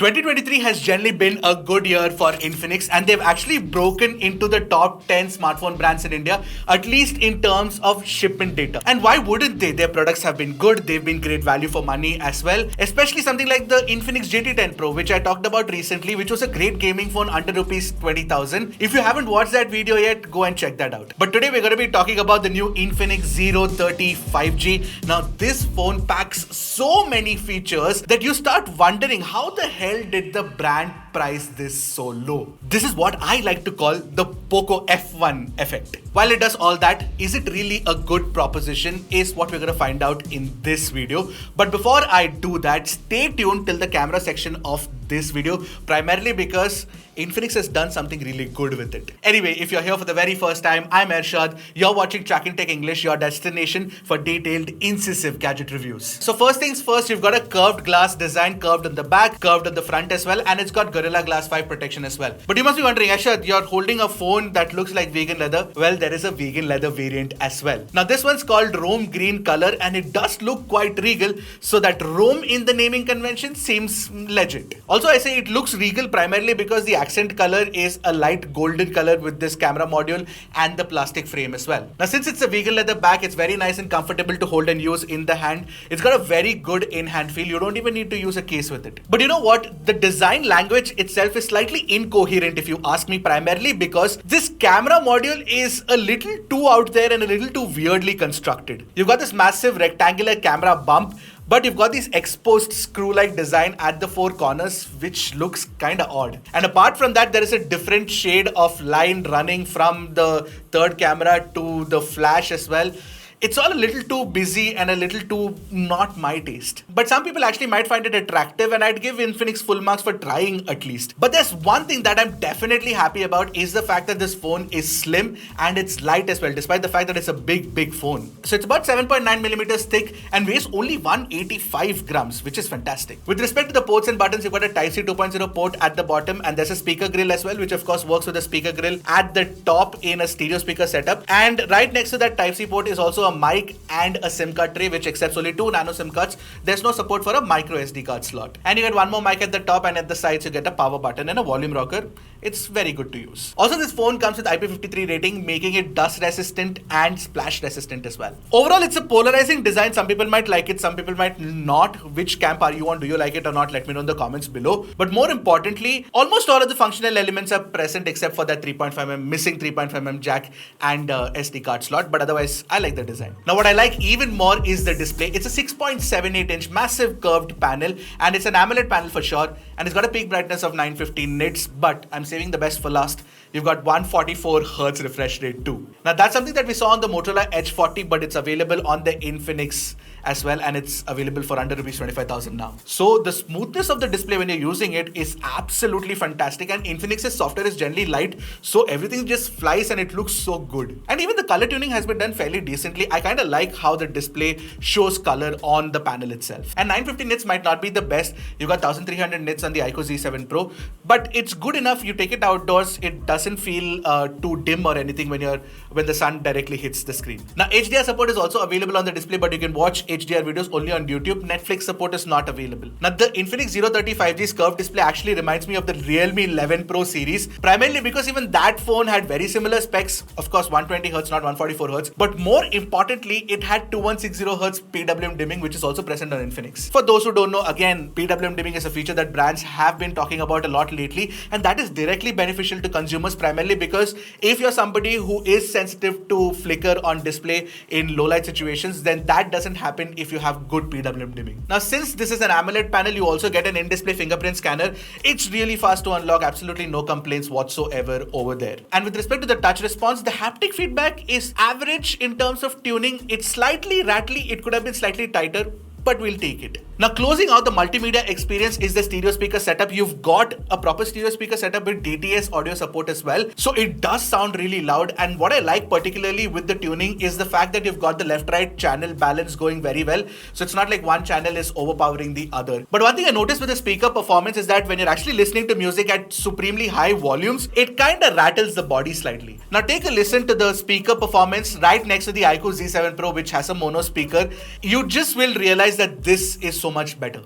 2023 has generally been a good year for Infinix, and they've actually broken into the top 10 smartphone brands in India, at least in terms of shipment data. And why wouldn't they? Their products have been good, they've been great value for money as well, especially something like the Infinix GT10 Pro, which I talked about recently, which was a great gaming phone under rupees 20,000. If you haven't watched that video yet, go and check that out. But today we're going to be talking about the new Infinix 030 5G. Now this phone packs so many features that you start wondering how the hell did the brand price this so low? This is what I like to call the Poco F1 effect. While it does all that, is it really a good proposition is what we're going to find out in this video. But before I do that, stay tuned till the camera section of this video, primarily because Infinix has done something really good with it. Anyway, if you're here for the very first time, I'm Ershad. You're watching Trakin Tech English, your destination for detailed, incisive gadget reviews. So first things first, you've got a curved glass design, curved on the back, curved on the front as well, and it's got Gorilla Glass 5 protection as well. But you must be wondering, Ershad, you're holding a phone that looks like vegan leather. Well, there is a vegan leather variant as well. Now this one's called Rome Green color, and it does look quite regal, so that Rome in the naming convention seems legit. Also, I say it looks regal primarily because the accent color is a light golden color with this camera module and the plastic frame as well. Now since it's a vegan leather back, it's very nice and comfortable to hold and use in the hand. It's got a very good in-hand feel. You don't even need to use a case with it. But you know what? The design language itself is slightly incoherent if you ask me, primarily because this camera module is a little too out there and a little too weirdly constructed. You've got this massive rectangular camera bump, but you've got this exposed screw-like design at the four corners, which looks kinda odd. And apart from that, there is a different shade of line running from the third camera to the flash as well. It's all a little too busy and a little too not my taste. But some people actually might find it attractive, and I'd give Infinix full marks for trying at least. But there's one thing that I'm definitely happy about is the fact that this phone is slim and it's light as well, despite the fact that it's a big phone. So it's about 7.9 millimeters thick and weighs only 185 grams, which is fantastic. With respect to the ports and buttons, you've got a Type-C 2.0 port at the bottom, and there's a speaker grill as well, which of course works with a speaker grill at the top in a stereo speaker setup. And right next to that Type-C port is also a mic and a SIM card tray, which accepts only 2 nano SIM cards. There's no support for a micro SD card slot. And you get one more mic at the top, and at the sides you get a power button and a volume rocker. It's very good to use. Also, this phone comes with IP53 rating, making it dust resistant and splash resistant as well. Overall, it's a polarizing design. Some people might like it, some people might not. Which camp are you on? Do you like it or not? Let me know in the comments below. But more importantly, almost all of the functional elements are present except for that 3.5mm missing 3.5mm jack and SD card slot. But otherwise, I like the design. Now, what I like even more is the display. It's a 6.78 inch massive curved panel, and it's an AMOLED panel for sure, and it's got a peak brightness of 950 nits, but I'm saving the best for last. You've got 144 Hz refresh rate too. Now that's something that we saw on the Motorola Edge 40, but it's available on the Infinix as well, and it's available for under rupees 25,000 now. So the smoothness of the display when you're using it is absolutely fantastic, and Infinix's software is generally light, so everything just flies and it looks so good. And even the color tuning has been done fairly decently. I kind of like how the display shows color on the panel itself. And 950 nits might not be the best. You've got 1300 nits on the iQOO Z7 Pro, but it's good enough. You take it outdoors, it doesn't feel too dim or anything when the sun directly hits the screen. Now HDR support is also available on the display, but you can watch HDR videos only on YouTube. Netflix support is not available. Now the Infinix 030 5G's curved display actually reminds me of the Realme 11 Pro series, primarily because even that phone had very similar specs. Of course 120Hz, not 144Hz, but more importantly, it had 2160Hz PWM dimming, which is also present on Infinix. For those who don't know, again, PWM dimming is a feature that brands have been talking about a lot lately, and that is directly beneficial to consumers, primarily because if you're somebody who is sensitive to flicker on display in low light situations, then that doesn't happen if you have good PWM dimming. Now since this is an AMOLED panel, you also get an in-display fingerprint scanner. It's really fast to unlock, absolutely no complaints whatsoever over there. And with respect to the touch response, the haptic feedback is average in terms of tuning. It's slightly rattly, it could have been slightly tighter, but we'll take it. Now closing out the multimedia experience is the stereo speaker setup. You've got a proper stereo speaker setup with DTS audio support as well. So it does sound really loud, and what I like particularly with the tuning is the fact that you've got the left-right channel balance going very well. So it's not like one channel is overpowering the other. But one thing I noticed with the speaker performance is that when you're actually listening to music at supremely high volumes, it kind of rattles the body slightly. Now take a listen to the speaker performance right next to the iQOO Z7 Pro, which has a mono speaker. You just will realize that this is so much better.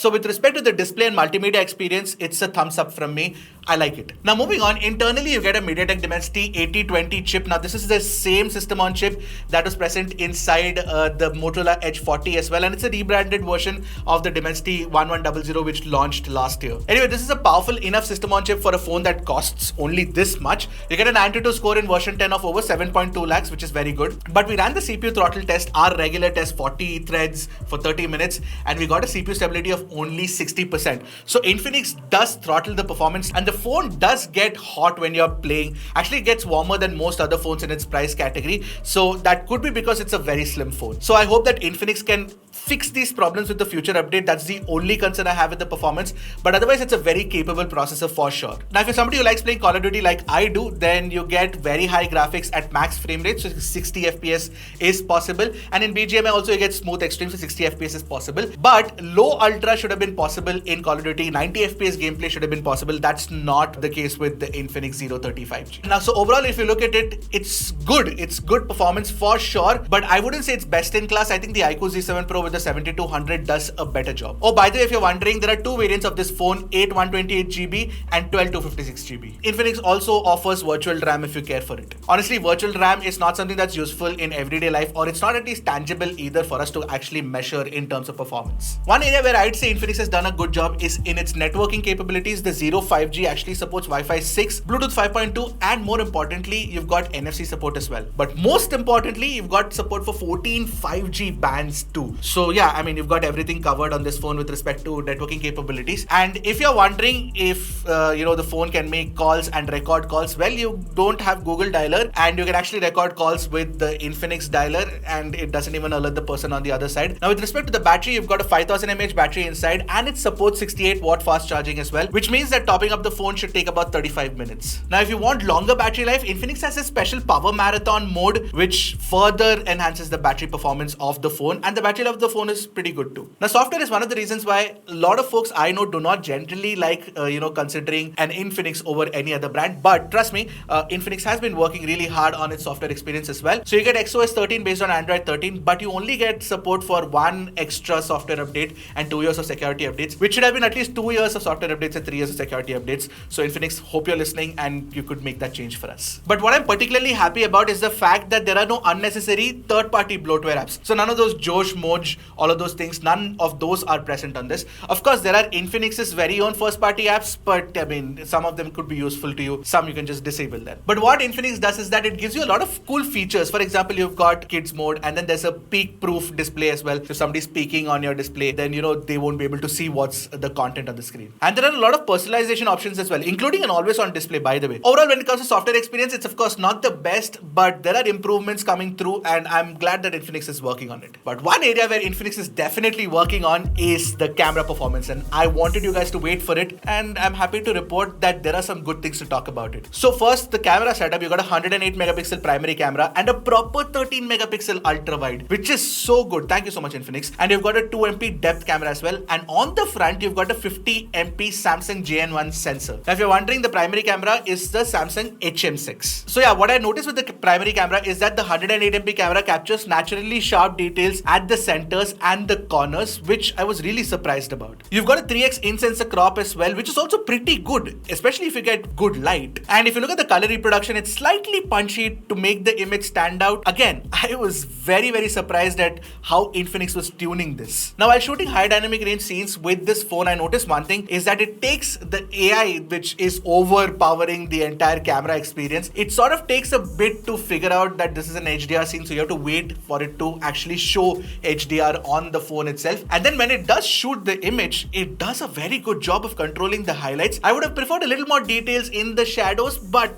So with respect to the display and multimedia experience, it's a thumbs up from me. I like it. Now moving on, internally you get a MediaTek Dimensity 8020 chip. Now this is the same system on chip that was present inside the Motorola Edge 40 as well, and it's a rebranded version of the Dimensity 1100 which launched last year. Anyway, this is a powerful enough system on chip for a phone that costs only this much. You get an Antutu score in version 10 of over 7.2 lakhs, which is very good. But we ran the CPU throttle test, our regular test, 40 threads for 30 minutes, and we got a CPU stability of only 60%. So Infinix does throttle the performance, and the phone does get hot when you're playing. Actually, it gets warmer than most other phones in its price category. So that could be because it's a very slim phone. So I hope that Infinix can fix these problems with the future update. That's the only concern I have with the performance. But otherwise, it's a very capable processor for sure. Now, if you're somebody who likes playing Call of Duty like I do, then you get very high graphics at max frame rate. So 60 FPS is possible. And in BGMI also you get smooth extreme, so 60 FPS is possible. But low ultra should have been possible in Call of Duty. 90 FPS gameplay should have been possible. That's not the case with the Infinix 035G. Now, so overall, if you look at it, it's good. It's good performance for sure. But I wouldn't say it's best in class. I think the iQOO Z7 Pro with the 7200 does a better job. Oh, by the way, if you're wondering, there are two variants of this phone, 8 128GB and 12 256GB. Infinix also offers virtual RAM if you care for it. Honestly, virtual RAM is not something that's useful in everyday life, or it's not at least tangible either for us to actually measure in terms of performance. One area where I'd say Infinix has done a good job is in its networking capabilities. The 05G actually supports Wi-Fi 6, Bluetooth 5.2, and more importantly, you've got NFC support as well. But most importantly, you've got support for 14 5G bands too. So yeah, I mean, you've got everything covered on this phone with respect to networking capabilities. And if you're wondering if the phone can make calls and record calls, well, you don't have Google Dialer, and you can actually record calls with the Infinix Dialer, and it doesn't even alert the person on the other side. Now, with respect to the battery, you've got a 5000 mAh battery inside, and it supports 68 watt fast charging as well, which means that topping up the phone should take about 35 minutes. Now, if you want longer battery life, Infinix has a special power marathon mode, which further enhances the battery performance of the phone, and the battery life of the phone is pretty good too. Now, software is one of the reasons why a lot of folks I know do not generally like considering an Infinix over any other brand. But trust me, Infinix has been working really hard on its software experience as well. So you get XOS 13 based on Android 13, but you only get support for one extra software update and 2 years of security updates, which should have been at least 2 years of software updates and 3 years of security updates. So Infinix, hope you're listening and you could make that change for us. But what I'm particularly happy about is the fact that there are no unnecessary third-party bloatware apps. So none of those Josh, Moj, all of those things, none of those are present on this. Of course, there are Infinix's very own first-party apps, but I mean, some of them could be useful to you. Some you can just disable them. But what Infinix does is that it gives you a lot of cool features. For example, you've got kids mode, and then there's a peek-proof display as well. If somebody's peeking on your display, then they won't be able to see what's the content on the screen. And there are a lot of personalization options as well, including an always-on display, by the way. Overall, when it comes to software experience, it's of course not the best, but there are improvements coming through, and I'm glad that Infinix is working on it. But one area where Infinix is definitely working on is the camera performance, and I wanted you guys to wait for it, and I'm happy to report that there are some good things to talk about it. So first, the camera setup. You got a 108 megapixel primary camera and a proper 13 megapixel ultra wide, which is so good. Thank you so much, Infinix. And you've got a 2MP depth camera as well, and on the front you've got a 50MP Samsung JN1 sensor. Now if you're wondering, the primary camera is the Samsung HM6. So yeah, what I noticed with the primary camera is that the 108MP camera captures naturally sharp details at the centers and the corners, which I was really surprised about. You've got a 3x in-sensor crop as well, which is also pretty good, especially if you get good light. And if you look at the color reproduction, it's slightly punchy to make the image stand out. Again, I was very surprised at how Infinix was tuning this. Now, while shooting high dynamic range scenes with this phone, I noticed one thing is that it takes the AI, which is overpowering the entire camera experience. It sort of takes a bit to figure out that this is an HDR scene, so you have to wait for it to actually show HDR on the phone itself. And then when it does shoot the image, it does a very good job of controlling the highlights. I would have preferred a little more details in the shadows, but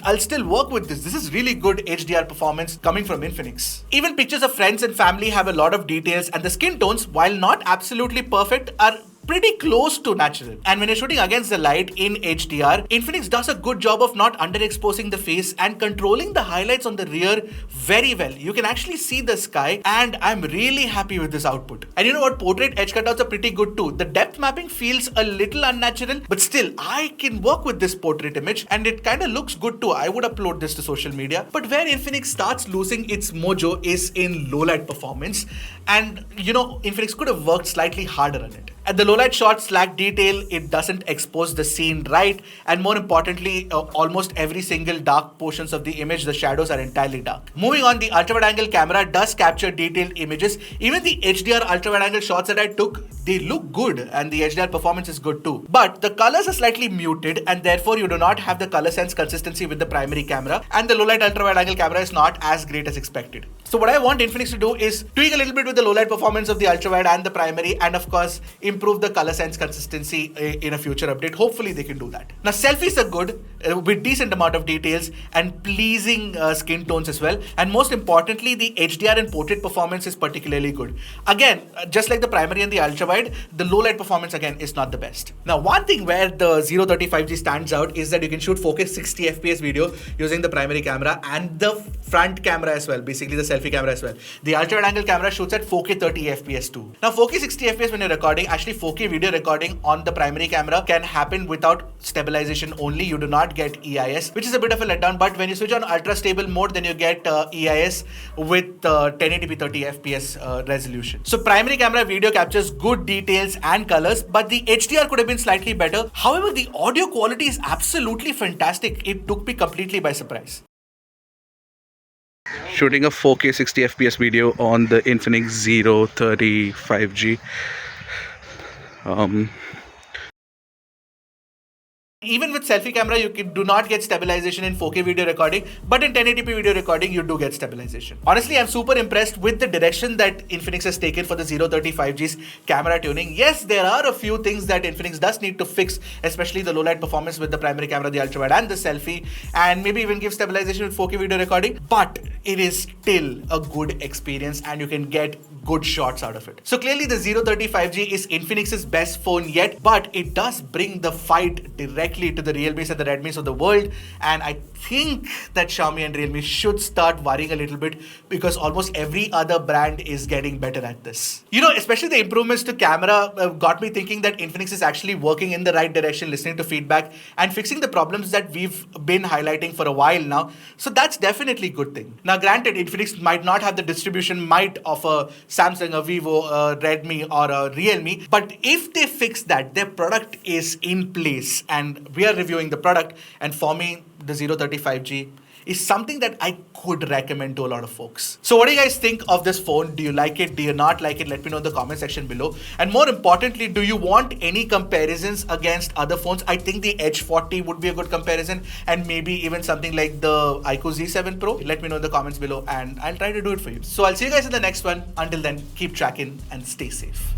I'll still work with this. This is really good HDR performance coming from Infinix. Even pictures of friends and family have a lot of details, and the skin tones, while not absolutely perfect, are pretty close to natural. And when you're shooting against the light in HDR, Infinix does a good job of not underexposing the face and controlling the highlights on the rear very well. You can actually see the sky, and I'm really happy with this output. And you know what? Portrait edge cutouts are pretty good too. The depth mapping feels a little unnatural, but still, I can work with this portrait image, and it kind of looks good too. I would upload this to social media. But where Infinix starts losing its mojo is in low light performance. And Infinix could have worked slightly harder on it. And the low light shots lack detail, it doesn't expose the scene right, and more importantly, almost every single dark portions of the image, the shadows are entirely dark. Moving on, the ultra wide angle camera does capture detailed images. Even the HDR ultra wide angle shots that I took, they look good, and the HDR performance is good too. But the colors are slightly muted, and therefore you do not have the color sense consistency with the primary camera, and the low light ultra wide angle camera is not as great as expected. So what I want Infinix to do is tweak a little bit with the low light performance of the ultra wide and the primary, and of course improve the color sense consistency in a future update. Hopefully they can do that. Now selfies are good with decent amount of details and pleasing skin tones as well, and most importantly the HDR and portrait performance is particularly good. Again, just like the primary and the ultra wide, the low light performance again is not the best. Now one thing where the 035G stands out is that you can shoot 4K 60 FPS video using the primary camera and the front camera as well, basically the selfie camera as well. The ultra wide angle camera shoots at 4K 30 FPS too. Now 4K 60 FPS when you're recording, actually 4K video recording on the primary camera can happen without stabilization only. You do not get EIS, which is a bit of a letdown, but when you switch on ultra stable mode, then you get EIS with 1080p 30 FPS resolution. So primary camera video captures good details and colors, but the HDR could have been slightly better. However, the audio quality is absolutely fantastic. It took me completely by surprise. Shooting a 4K 60 FPS video on the Infinix 035G. Even with selfie camera, you do not get stabilization in 4K video recording, but in 1080p video recording, you do get stabilization. Honestly, I'm super impressed with the direction that Infinix has taken for the 035G's camera tuning. Yes, there are a few things that Infinix does need to fix, especially the low light performance with the primary camera, the ultra wide and the selfie, and maybe even give stabilization with 4K video recording, but it is still a good experience and you can get good shots out of it. So clearly the 035G is Infinix's best phone yet, but it does bring the fight directly to the Realmes and the Redmis of the world, and I think that Xiaomi and Realme should start worrying a little bit because almost every other brand is getting better at this. You know, especially the improvements to camera got me thinking that Infinix is actually working in the right direction, listening to feedback and fixing the problems that we've been highlighting for a while now. So that's definitely a good thing. Now granted, Infinix might not have the distribution might of a Samsung, a Vivo, a Redmi or a Realme, but if they fix that, their product is in place and we are reviewing the product, and for me the 035G is something that I could recommend to a lot of folks. So what do you guys think of this phone? Do you like it? Do you not like it? Let me know in the comment section below. And more importantly, do you want any comparisons against other phones? I think the Edge 40 would be a good comparison, and maybe even something like the iQOO Z7 Pro. Let me know in the comments below and I'll try to do it for you. So I'll see you guys in the next one. Until then, keep tracking and stay safe.